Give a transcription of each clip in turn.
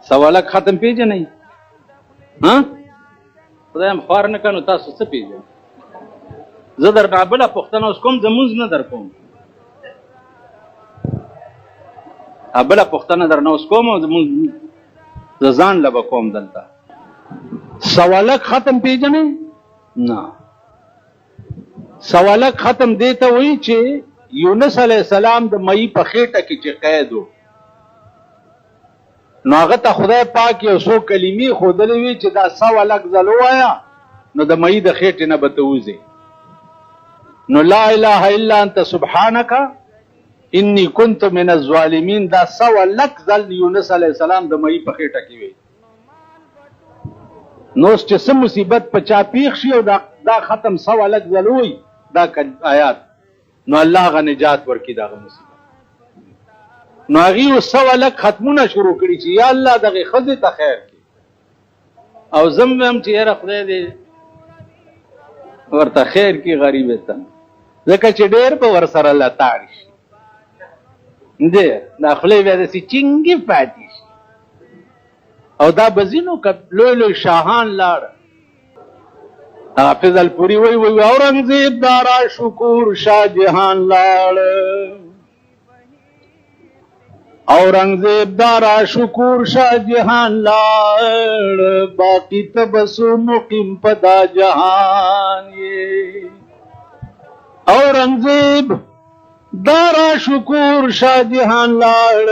سوالک ختم پیژنئ؟ ها خدایم خوار نه کړه نو تاسو څه پیژنئ؟ زه درنه بله پوښتنه اوس کوم، زه مونځ نه در کوم. بله پوښتنه درنه اوس کوم او زه ځان له به کوم دلته. سوالک ختم پیژنئ؟ نه. سوالک ختم دی ته وایي چې یونس علیه السلام د مئی په خېټه کې چې قید و، نو هغه ته خدای پاک یو څو کلمې ښودلې وي چې دا 100 لک ځل ووایه نو د مئی د خېټې نه به ته وځې. نو لا اله الا انت سبحانک انی کنت من الظالمین دا 100 لک ځل یونس علیه السلام د مئی په خېټه کې وي. نو چې څه مصیبت په چا پیښ شي او دا ختم 100 لک ځل وي دا آیات، نو الله هغه نجات ورکړي د هغه مصیبت. نو هغې 100 لک ختمونه شروع کړي چې یا الله دغې ښځې ته خیر کړي، او زه هم وایم چې یاره خدای دې ورته خیر کړي غریبې ته، ځکه چې ډېر به ورسره لتاړ شي، ډېر دا خولې بیا داسې چینګې پاتې شي. او دا به ځینو که لوی لوی شاهان لاړه، حافظ الپوري وی اورنګزیب دارا شکور شاه جهان لاړ، اورنګزیب دارا شکور شاه جهان لاړ، باقی تبسو مقیم پدا جهان یې. اورنګزیب دارا شکور شاه جهان لاړ،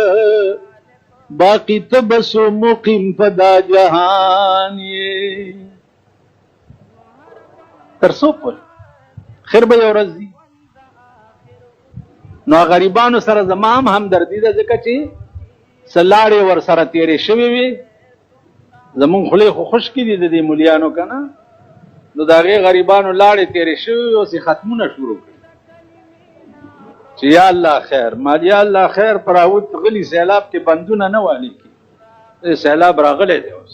باقی تبسو مقیم پدا جهان یې. تر څو پورې خیر به یو ورځ ځي. نو غریبانو سره زما هم همدردي ده، ځکه چې څه لاړې ورسره تېرې شوې وي، زمونږ خولې خو خشکې دي د دې مولیانو که نه، نو د هغې غریبانو لاړې تېرې شوې وي، اوس یې ختمونه شروع کړي چې یا الله خیر مال، یا الله خیر په راوت غلي سیلاب کې بندونه نه والي کړي، سیلاب راغلی دی اوس.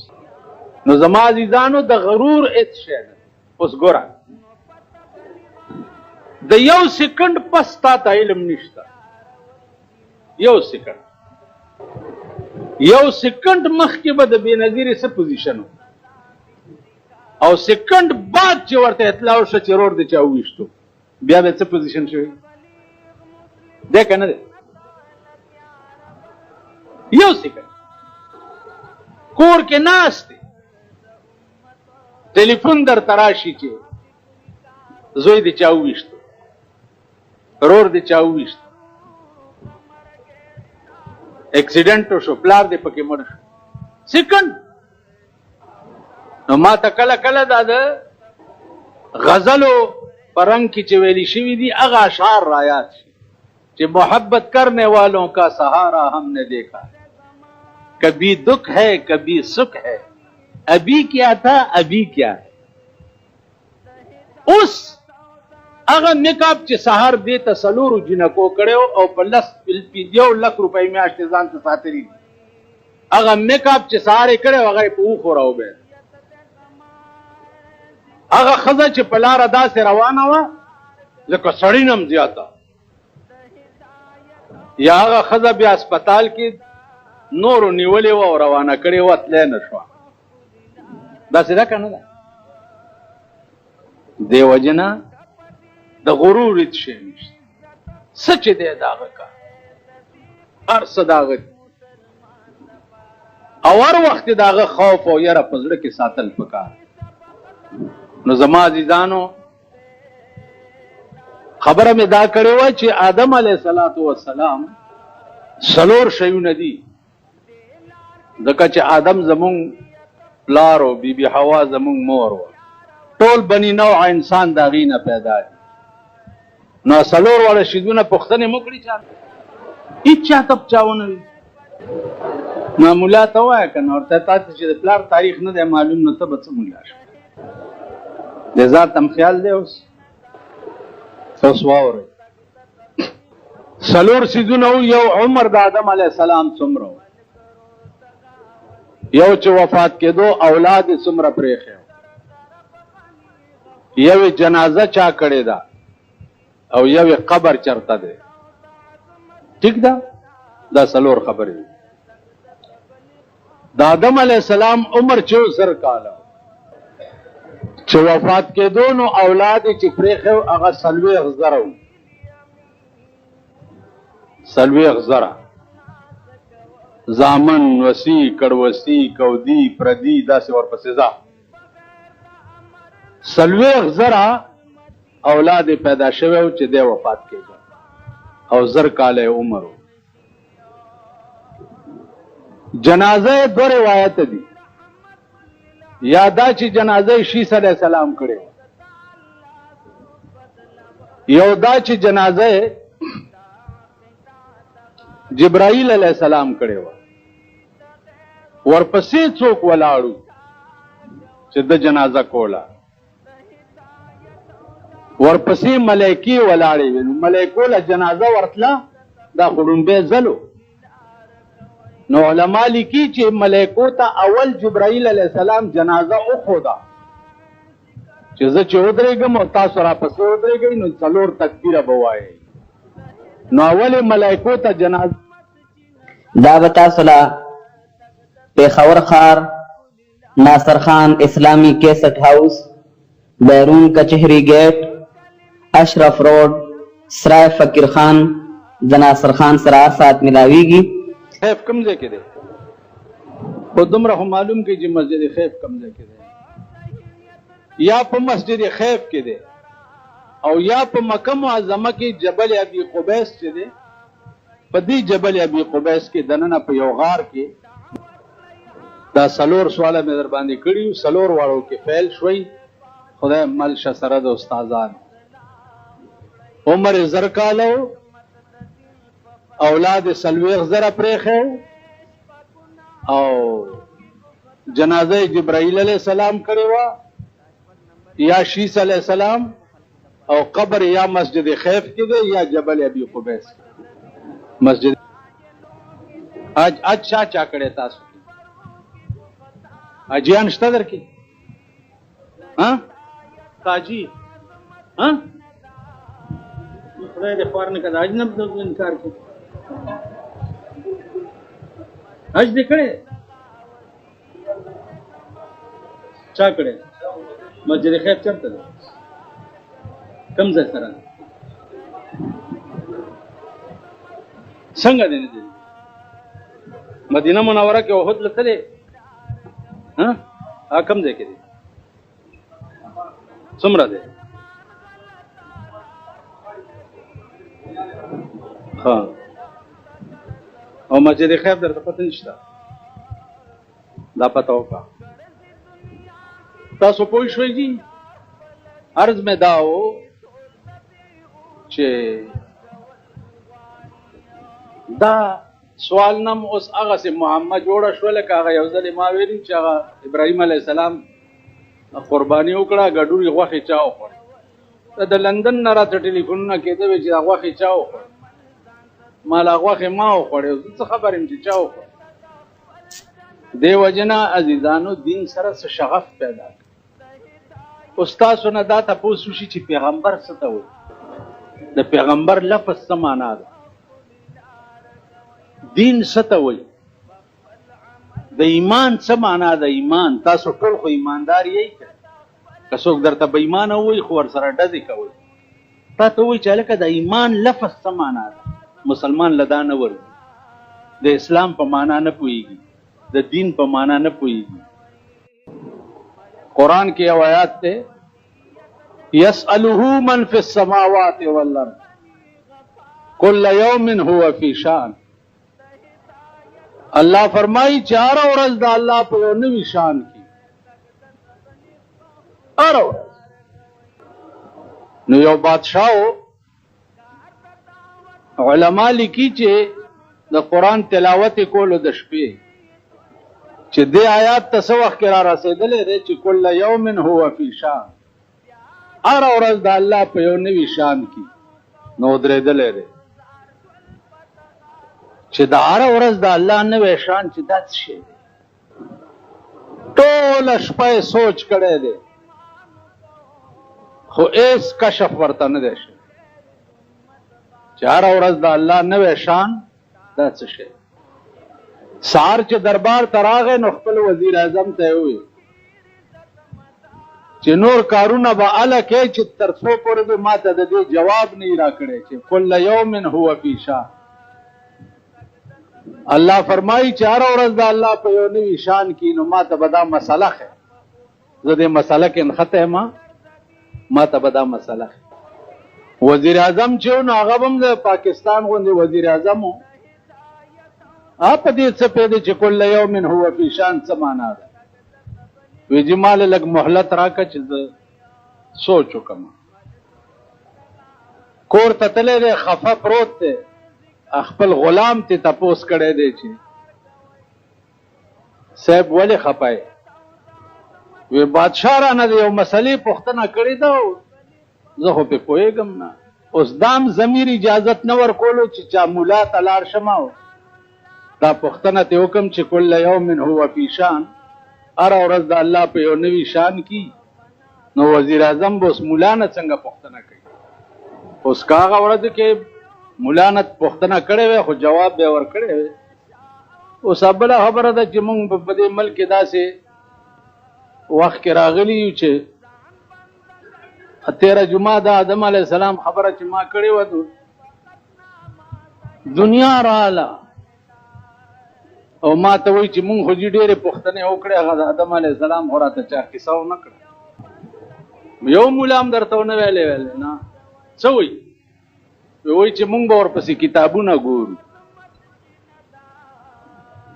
نو زما عزیزانو د غرور هېڅ شی نه. اوس ګوره د یو سکنډ پس تا ته علم نشته، یو سکنډ مخکې به د بېنظیرې څه پوزیشن و، او سکنډ بعد چې ورته اطلاع وشوه چې رور د چا وویشتو، بیا به څه پوزیشن شوی دی که نه دی؟ یو سکنډ کور کې ناست دی، ټلیفون درته راشي چې زوی د چا وویشتو، رور د چا وویشتو، اکسیډنټ وشو، پلار دې پکې مړ شو، سکنډ. نو ما ته کله کله دا د غزلو په رنګ کې چې ویلي شوي دي هغه اشعار رایاد شي چې محبت کرنے والوں کا سہارا ہم نے دیکھا، کبھی دکھ ہے کبھی سکھ ہے، ابھی کیا تھا ابھی کیا ہے. اوس هغه میک اپ چې سهار دې ته 4 جنکو کړو او په 1 لک روپۍ میاشتې ځان ته ساتلي دي، هغه میک اپ چې سهار یې کړی هغه یې په اوښو راوبید. هغه ښځه چې په لاره داسې روانه وه لکه سړي نه هم زیاته، یا هغه ښځه بیا هسپتال کې نورو نیولې وه او روانه کړې وه، تلی نه شوه. داسې ده که نه ده؟ دې وجې نه د غرور هېڅ شی نشته، څه چې دی د هغه کار، هر څه د هغه، او هر وخت د هغه خوف او یره په زړه کې ساتل پکار. نو زما عزیزانو خبره مې دا کړې وه چې آدم علیه السلام 4 شیونه دي، ځکه چې آدم زمونږ پلار و، بی بی حوا زمونږ مور و، ټول بني نوع انسان د هغې نه پیدا دي. نو 4 واړه شیدونه پوښتنې مو کړي چا هېڅ چا ته چا ونه وي. نو ملا ته ووایه که نه ورته تا ته چې د پلار تاریخ نه دی معلوم، نو ته به څه ملا شوې؟ د ذات هم خیال دی. اوس واورئ 4 څیزونه وو. یو عمر د آدم علیه السلام څومره و، یو چې وفات کېدو اولاد یې څومره پرېښی و، یو جنازه چا کړې ده، او یو قبر چرته دی. ٹھیک ده؟ دا 4 خبرې. د آدم علیہ السلام عمر 74 کاله چې وفات کېدو نو اولاد چې پرېښو هغه 40,000 40,000 زامن وسی کړوسی کودی پردی داسې ورپسې ځه 40,000 اولاد پیدا شوه چې د وفات کېږي او 0 کاله عمر. جنازه دو روایت دي، یا دا چې جنازه شیس علیہ السلام کړي، یو دا چې جنازه جبرائیل علیہ السلام کړي و. ورپسې څوک ولاړو چې د جنازه کوله، ورپسې ملائکی ولاړې وي. ملائکو له جنازه ورتله دا خړونبه زلو. نو علما لیکي چې ملائکو ته اول جبرائیل علیہ السلام جنازه وښوده چې زه چې ودرېږم او تاسو راپسې ودرېږئ نو 4 تکبیره به وایئ. نو اول ملائکو ته جنازه دا به تاسو له پېښور ښار ناصر خان اسلامی کیسټ هاوس بیرون کچهری گیټ اشرف روډ سرای فقیر خان د ناصر خان سره سات ملاویږي. خیف کم ځای کې دی، خو دومره خو معلوم کې چې مسجد خیف کم ځای کې دی، یا په مسجد خیف کې دی او یا په مکه معظمه کې جبل ابي قبیس چې دی. په دې جبل ابي قبیس کې دننه په یو غار کې دا 4 سواله مې در باندې کړي، 4 واړو کې فیل شوي. خدای مل شه سره د استادان عمر 0 کاله اولاد 40,000 پرېښو او جنازه جبرائیل علیہ السلام کړي و یا شیس علیہ السلام او قبر یا مسجد خیف کې دی یا جبل ابي قبیس مسجد. اج چا کړي تاسو اجیان شته درکې؟ ها قاجی ها خدای دې خوار نه کړه اجنب د انکار کوي. حج دې کړي چا کړي؟ مسجد خیف چرته ده؟ کم ځای سره څنګه دی؟ مدینه منوره کې احد لته دی. ها کم ځای کې دی؟ څومره دی؟ ها او مسجد خیف درته پته نشته؟ دا پته وکړه. تاسو پوه شوئ جی؟ عرض مې دا و چې دا سوال نم اوس هغه سي محمد جوړه شو لکه هغه یو ځل ما ویلي چې هغه ابراهیم علیه السلام قرباني وکړه ګډوري غوښې چا وخوړ. د لندن نه راته ټلیفونونه کېده چې هغه غوښې چا وخوړ. ما لا غوښې ما وخوړې، زه څه خبر یم چې چا وخوړ. دې وجه نه عزیزانو دین سره څه شغف پیدا کړ. اوس تاسو نه دا تپوس وشي چې پیغمبر څه ته وایي، د پیغمبر لفظ څه معنا ده، دین څه ته وایي، د ایمان څه معنا ده. ایمان تاسو ټول خو ایماندار یې، که څوک درته بې ایمانه وایي خو ورسره ډزې کوئ. تا ته وایي چې هلکه د ایمان لفظ څه معنا ده. مسلمان له دا نه ورځي، د اسلام په معنا نه پوهېږي، د دین په معنا نه پوهېږي. قرآن کې یو آیات دی یسألہ من فی السماوات والارض کل یوم هو فی شان. الله فرمایي چې هر ورځ د الله په یو نوي شان کې، هر ورځ. نو یو بادشاہ علما لیکي چې د قرآن تلاوت کولو د شپې چې دې آیات ته څه وخت کې را رسېدلی دی چې کل یوم هو فی شان، هر ورځ د الله په یو نوي شان کې نو درېدلی دی. چې د هر ورځ د الله نوی شان چې دا څه شی دی، ټوله شپه یې سوچ کړی دی خو هېڅ کشف ورته نه دی شوی چې هر ورځ د الله نوی شان دا څه شی. سار چې دربار تراغه نو خپل وزیر اعظم ته وي چې نور کارونه به اله کې چې تر څو پورې به ماته د دې جواب نه را کړی چې کل یوم هو فی شان. الله فرمایي چې هر ورځ د الله په یو نوي شان کې نو ماته به دا مسله خه زه دې مسله کې نښته ماته به دا مسله خه. وزیر اعظم چې نو هغه هم د پاکستان غوندې وزیر اعظم و آپ دې څه پیدا چې کل یوم هو فی شان څه معنا ده وی جمال لګ مهلت راکړه چې سوچ وکم. کور ته تللی دی خفه پروت دی خپل غلام ته تپوس کړی دی چې صاحب ولې خفه یې وی بادشاه رانه د یو مسلې پوښتنه کړې ده زه خو پې پوهېږم نه اوس دام ضمیر اجازت نه ورکولو چې چا ملا ته لاړ شم او دا پوښتنه ته وکم چې کل یوم هو فی شان هر ورځ د الله په یو نوي شان کې نو وزیر اعظم به اوس مولا نه څنګه پوښتنه کوي. اوس که هغه ورځ کې مولا نه پوښتنه کړې وی خو جواب به ورکړی وی. اوس بله خبره ده چې موږ په دې ملک کې داسې وخت کې راغلي یو چې تیره جمعه د آدم علیه السلام خبره چې ما کړې وه دنیا رااله او ما ته وایي چې مونږ خو جي ډېرې پوښتنې وکړې هغه د آدم علیه السلام خو راته چا کیسه ونه کړه یو مولا هم درته ونه ویلې نه څه وایي وایي چې مونږ به ورپسې کتابونه ګورو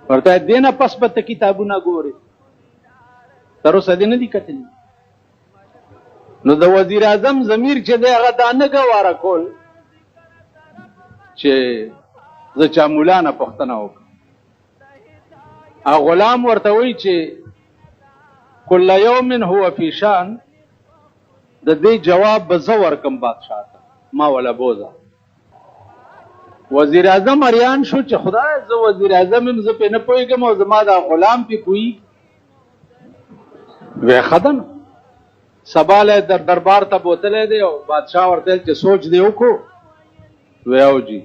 ورته دې نه پس به ته کتابونه ګورې تر اوسه دې نه دي کتلي. نو د وزیر اعظم ضمیر چې دی هغه دا نه ګواره کول چې زه چا مولا نه پوښتنه وکړم. غلام ورته وایي چې کل یوم هو فی شان د دې جواب به زه ورکم بادشاه ته ما ولا بوزه. وزیر اعظم اریان شو چې خدای زه وزیر اعظم یم زه پې نه پوهېږم او زما دا غلام پې پوهېږي وی ښه ده نو سبا له دربار ته بوتلی دی او بادشاه ورته ویل چې سوچ دې وکړو وی او جي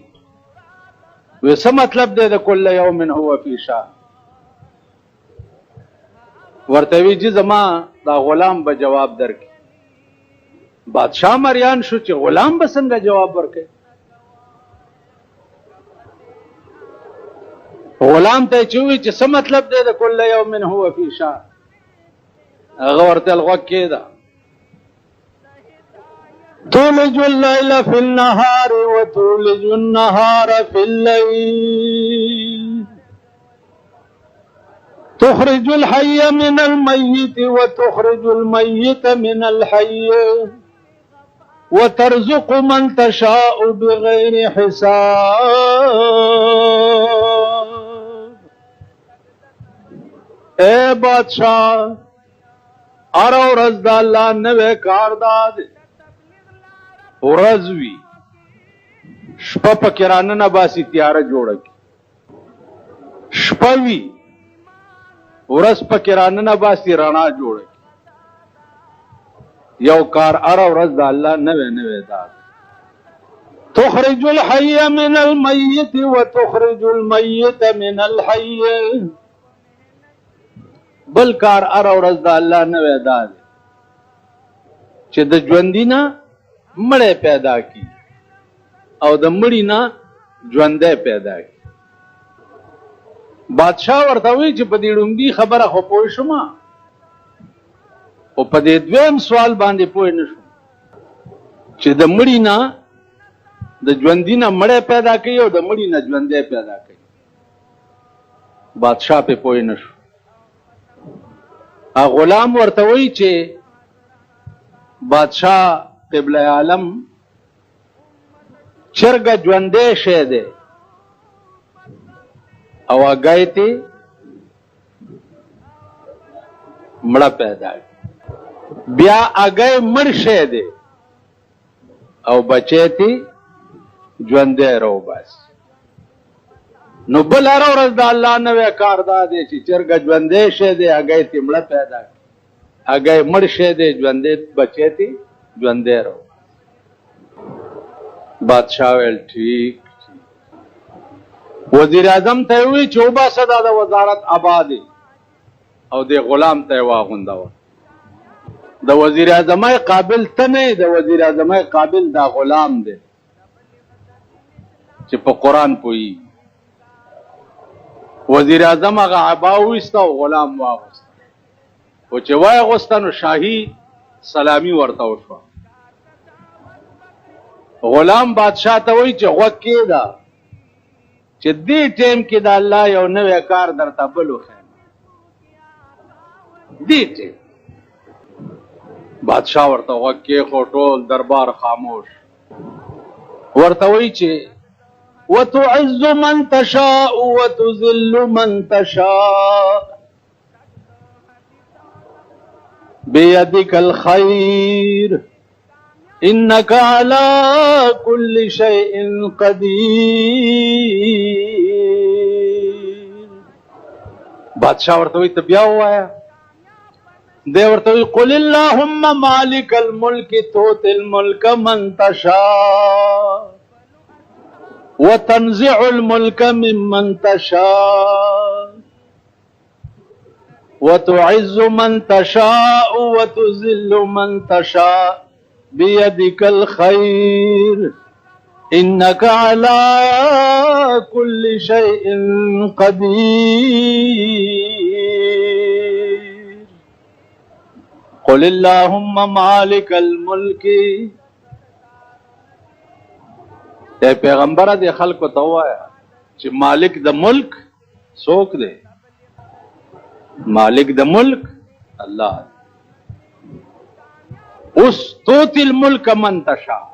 وی څه مطلب دی د کل یوم هو فی شان ورته وی چې زما دا غلام به جواب درکړي. بادشاه مریان شو چې غلام به څنګه جواب ورکړي. غلام ته چې وی چې څه مطلب دی د کل یوم هو فی شان هغه ورته غوږ کېده تولج الليل في النهار وتولج النهار في الليل تخرج الحي من الميت وتخرج الميت من الحي وترزق من تشاء بغير حساب. اے بادشاہ هر ورځ د الله نوی کار داد ورځ وي شپه پکې راننه باسي تیاره جوړه کړي شپه وي ورځ پکې راننه باسي رڼا جوړه کړي یو کار هر ورځ د الله نوی نوی داد. تخرج الحي من الميت وتخرج الميت من الحي بل کار هر ورځ د الله نوی داد چې د ژوندي نه مړی پیدا کی او د مړي نه ژوندی پیدا کی. بادشاه ورته وایي چې په دې ړومبي خبره خو پوه شوم او په دې دویم سوال باندې پوه نه شوم چې د مړي نه د ژوندي نه مړی پیدا کوي او د مړي نه ژوندی پیدا کوي. بادشاه پې پوه نه شو. غلام ورته وایي چې بادشاه قبله عالم چرګه ژوندی شی دی او هګۍ ته مړه پیدا بیا هګۍ مړ شی دی او بچی ته ژوندی راوباسي. نو بل هر ورځ د الله نوی کار دا دی چې چرګه ژوندی شی دی هګۍ ته مړه پیدا کړي هګۍ مړ شی دی ژوندی بچی ته ژوندی راو. بادشاہ ویل ٹھیک وزیر اعظم ته وی چې وباسه دا د وزارت آباد او د غلام ته واغونداوه. د وزیر اعظم قابل ته نه، د وزیر اعظم قابل دا غلام دی چې په قرآن پوهي. وزیر اعظم هغه عبا وایسته او غلام واغوسته، او چې واغوسته نو شاهي سلامي ورته وشوه. غلام بادشاہ ته وایي چې غوږ کېږده چې دې ټیم کې د الله یو نوی کار درته بل وښیم. دې ټیم بادشاہ ورته غوږ کېښود، ټول دربار خاموش. ورته وایي چې وتعز من تشاء وتذل من تشاء بيدك الخير انك على كل شيء قدير. بادشاہ ورته وایي ته بیا ووایه. دی ورته وایي قل اللهم مالک الملک تؤتي الملک من تشاء وتنزع الملك ممن تشاء وتعز من تشاء وتذل من تشاء بيدك الخير إنك على كل شيء قدير. قل اللهم مالك الملك. اے پیغمبره د خلکو ته ووایه چې مالک د ملک څوک دی؟ مالک د ملک الله. اوس توتی الملک من تشاء،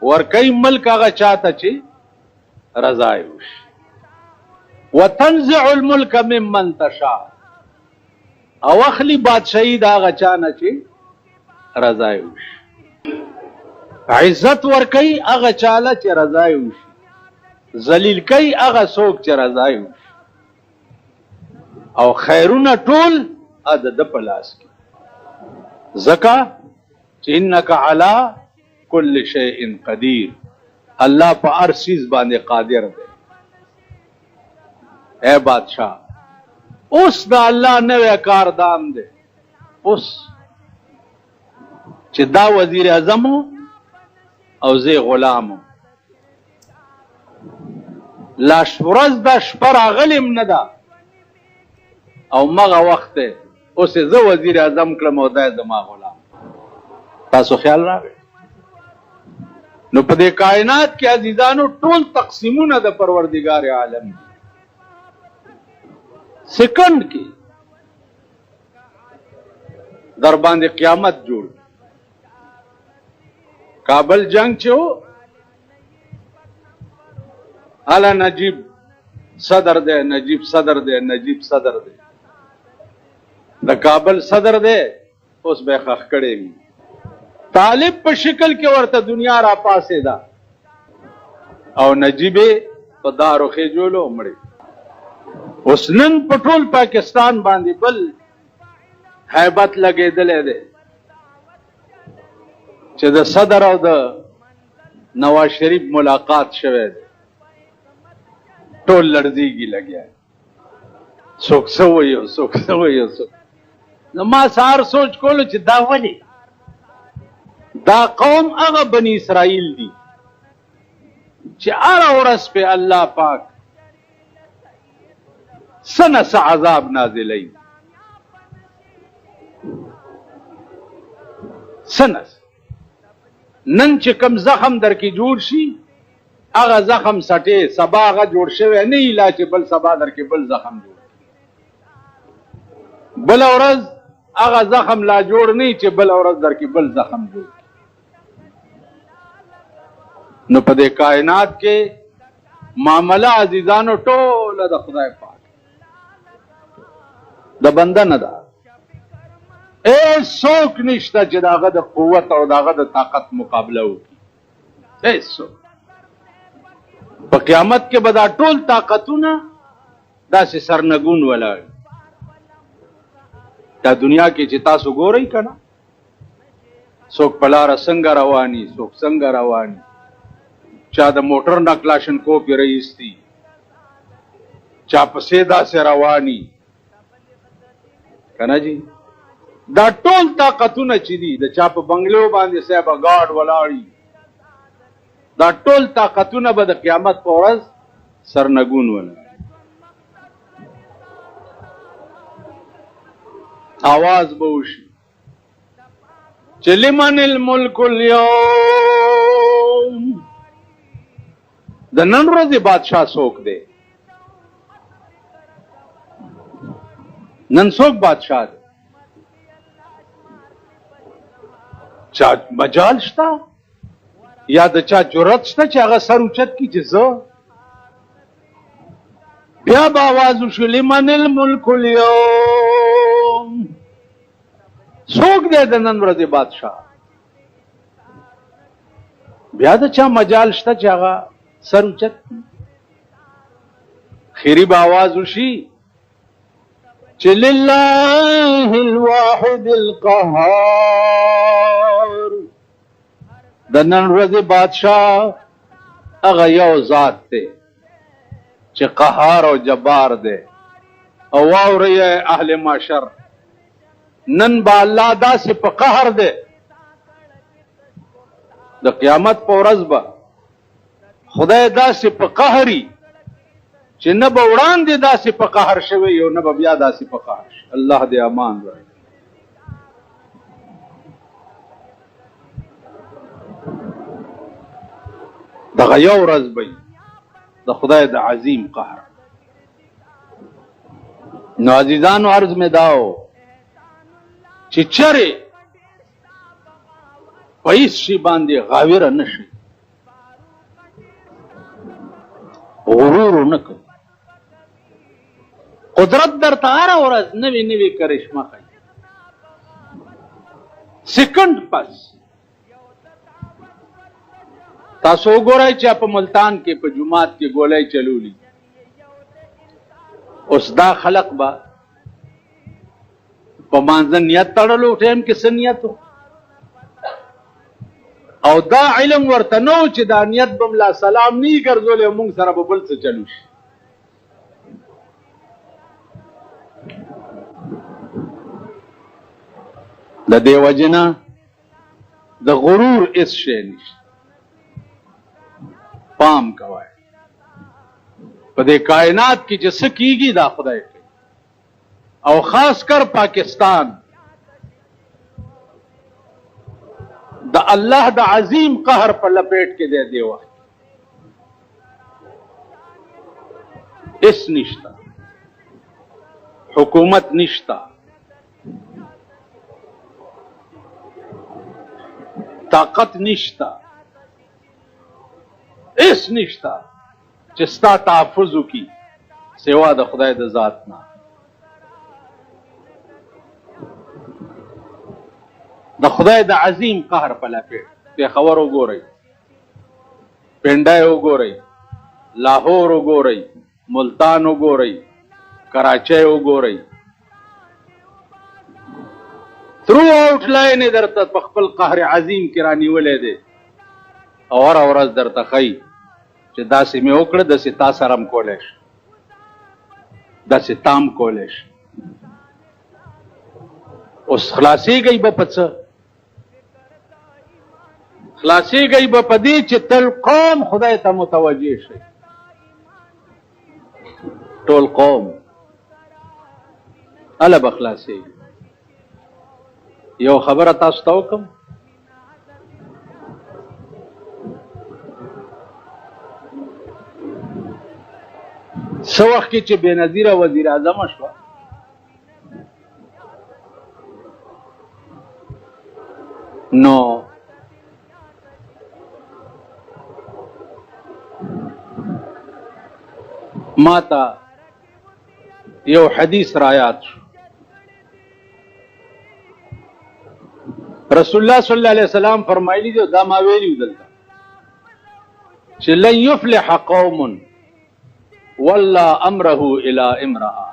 ورکوي ملک هغه چاته چې رضا یې وشي. وتنزع الملک ممن تشاء، او اخلي بادشاهي د هغه چا نه چې رضا یې وشي. عزت ورکي هغه چاله چې رضا یې وشي، ذلیل کوي هغه څوک چې رضا یې وشي، او خیرونه ټول د په لاس کې. ځکه چې انک علی کل شیء قدیر، الله په هر څیز باندې قادر دی. اے بادشاہ اوس د الله نوی کار دام دی. اوس چې دا وزیر اعظم او زه غلامو، لا ورځ د شپه راغلم نه ده او مغه وخت دی اوس زه وزیر اعظم کړم او دا زما غلام. تاسو خیال راغی؟ نو په دې کائنات کې عزیزانو ټول تقسیمونه د پروردگار عالم دي. سکند کې در باندې قیامت جوړ. کابل جنگ چې و الا نجیب صدر دی، نجیب صدر دی، نجیب صدر دی. د کابل صدر دی اوس به خخ کړی وي. طالب په شکل کې ورته دنیا را پاسې ده او نجیب په دارو خېجولو مړی. اوس نن په ټول پاکستان باندې بل هیبت لګېدلی دی چې د صدر او د نواز شریف ملاقات شوی دی. ټول لړزیږي لګیا، څوک څه وایي او څوک څه وایي. نو ما سهار سوچ کولو چې دا ولې دا قوم هغه بني اسرائیل دي چې هره ورځ په الله پاک څه نه څه عذاب نازلوي. څه نه نن چې کوم زخم در کې جوړ شي هغه زخم سټې سبا هغه جوړ شوی نه لا چې بل سبا در کې بل زخم جوړ، بل ورځ هغه زخم لا جوړ نه چې بل ورځ در کې بل زخم جوړ. نو په دې کائنات کې معامله عزیزانو ټوله د خدای پاک د بنده نه ده. هیڅوک نشته چې داغه د قوت او داغه د طاقت مقابله وکړي. هیڅوک. په قیامت کې به دا ټول طاقتونه داسې سرنګون ولاړ. دا دنیا کې چې تاسو ګورئ که نه، څوک په لاره څنګه رواني، څوک څنګه رواني، چا د موټر نه کلاشنکوف یې رایستي، چا پسې داسې رواني کنه جی دا ټول طاقتونه چې دي د چا په بنگلو باندې صاحب گاډ ولاړي دا ټول طاقتونه به د قیامت په ورځ سرنگون ونه आवाज به وشي چې لمن الملک اليوم د نن ورځې بادشاہ څوک دی نن څوک بادشاہ دی چا مجال شته یا د چا جرأت شته چې هغه سر اوچت کړي چې زه بیا به آواز وشي لمن الملک اليوم څوک دی د نن ورځې بادشاہ بیا د چا مجال شته چې هغه سر اوچت کړي خیری به آواز وشي چې لله الواحد القهار د نن ورځې بادشاہ هغه یو ذات دی چې قهار او جبار دی او واورئ اهل معاشر نن با الله داسې په قهر دی د قیامت په ورځ به خدای داسې په قهري چې نه به وړاندې داسې په قهر شوی او نه به بیا داسې په قهر شي الله دې امان ورکړي دغه یو ورځ به د خدای د عظیم قهر نو عزیزانو عرض مې داو چې چرې په هیڅ شي باندې غاوره نه شي غرور نه کوي قدرت درته هره ورځ نوې نوې کرشمه ښیي سیکنډ پس تاسو وګورئ چې په ملتان کې په جومات کې ګولۍ چلولي اوس دا خلق به په مانځه نیت تړلو ټایم کې څه نیت او دا علم ورته نو چې دا نیت به ملا سلام نه یې ګرځولی او موږ سره به بل څه چلو شي د دې وجې نه د غرور هېڅ شی نشته پام کوئ په دې کائنات کې چې څه کېږي دا خدای کوي او خاص کر پاکستان د الله د عظیم قهر په لپیټ کې دی دی وخت هېڅ نشته حکومت نشته طاقت نشته هېڅ نشته چې ستا تحفظ وکړي سوا د خدای د ذات نه د خدای د عظیم قهر په لپیټ پېښور وګورئ پنډای وګورئ لاهور وګورئ ملتان وګورئ کراچۍ وګورئ تھرو آؤٹ لاین یې درته په خپل قهر عظیم کې رانیولی دی او هره ورځ درته ښیي چې داسې مې وکړه داسې تا سره هم کولی شي داسې تا هم کولی شي اوس خلاصېږئ به په څه خلاصېږئ به په دې چې تل قوم خدای ته متوجه شي ټول قوم هله به خلاصېږي یو خبره تاسو ته وکړم څه وخت کې چې بېنظیره وزیر اعظمه شوه نو ما ته یو حدیث رایاد شو رسول الله صلی الله علیه وسلم فرمایلی دی دا ما ویلی دلته چې لن یفلح قوم والله امره الى امرأه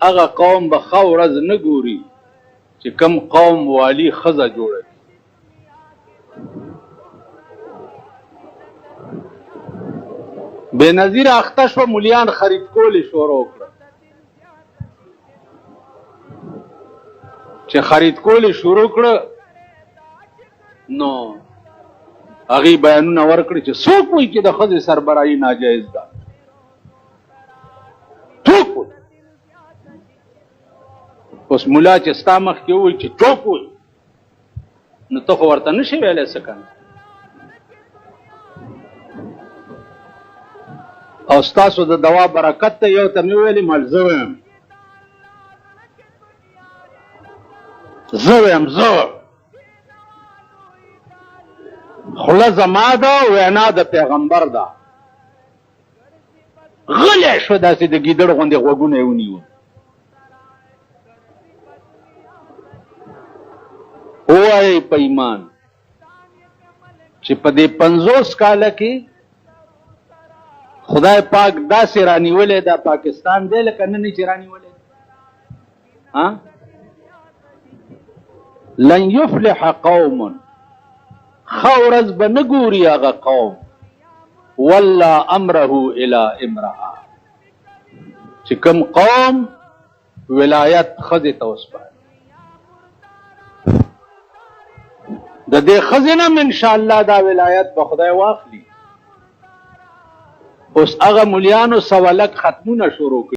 هغه قوم به ښه ورځ نه ګوري چې کم قوم والی ښځه جوړه کړي بے نظیر اخته شو، مليان خرید کولی شروع کړه. چې خرید کولی شروع کړه نو هغې بیانونه ورکړي چې څوک وایي چې د ښځې سربراهي ناجایز ده، څوک وایي. اوس ملا چې ستا مخکې ووایي چې څوک وایي نو ته خو ورته نشي ویلی څه کنه. او ستاسو د دوا برکت ته یو ته مې ویلي مل زه ویم، زه ویم، زه خوله زما ده، وینا د پیغمبر ده. غلی شو داسې د ګیدړ غوندې غوږونه یې ونیول. ووایئ په ایمان چې په دې 50 کاله کې خدای پاک داسې رانیولې ده پاکستان دی لکه نن چې رانیولې ده. لن يفلح قوم، ښه ورځ به نه ګوري هغه قوم ولا امره الى امرأه چې کوم قوم ولایت ښځې ته وسپاري. د دې ښځې نه ان شاء الله دا ولایت به خدای واخلي. اوس هغه مليانو سوالک ختمونه شروع کړي.